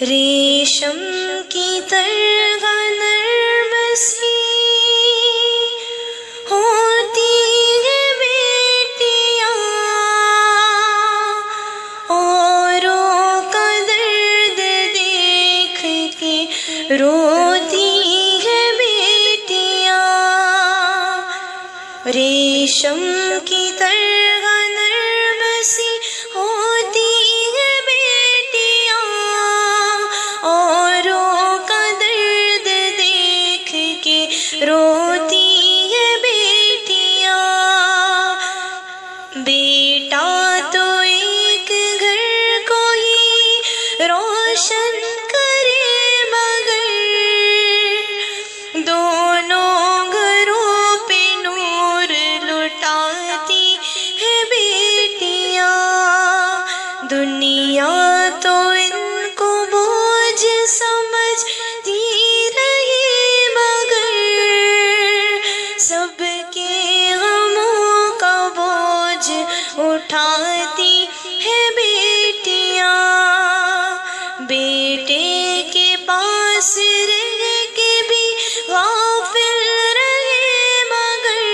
रेशम की तरह नर्म सी होती है बेटियां, औरों का दर्द देख के रोती है बेटियां। रेशम की तरह नर्म सी होती है बेटियां, औरों का दर्द देख के रोती है बेटियां। बेटा तो एक घर को ही रोशन करे, मगर दोनों घरों पे नूर लुटाती है बेटियां। दुनिया तो इनको बोझ समझती रही, मगर सबके गमों का बोझ उठाती है बेटियां। बेटे के पास रह के भी गाफिल रहे, मगर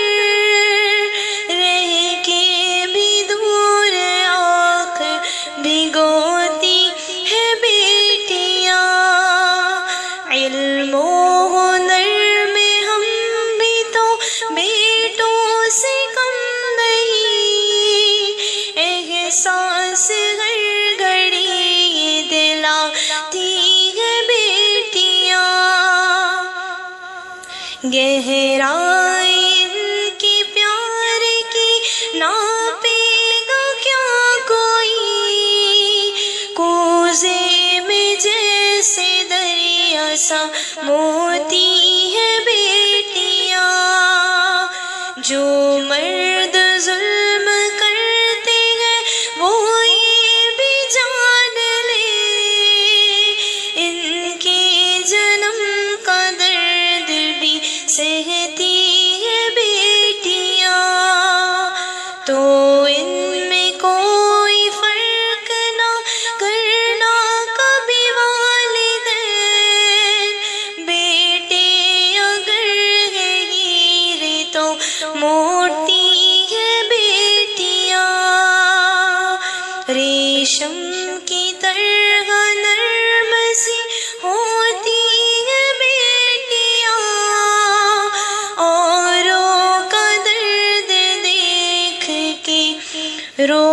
रह के भी दूर आँख भिगोती है बेटियां। इल्म और हुनर में हम भी तो बेटों से कम नहीं, एहसास हर घड़ी ये दिलाती है बेटियां। गहराई इनके प्यार की नापेगा क्या कोई, कोज़े में जैसे दरिया सा मोती है बेटियां। जो मर्द जुल्म करते हैं वो ये भी जान ले, इनके जन्म का दर्द भी सहती है बेटियां। तो इनमें कोई फर्क ना करना कभी वालिदैन, बेटे अगर है हीरे तो मोती है बेटियां। रेशम की तरह नर्म सी होती है बेटियां, औरों का दर्द देख के रो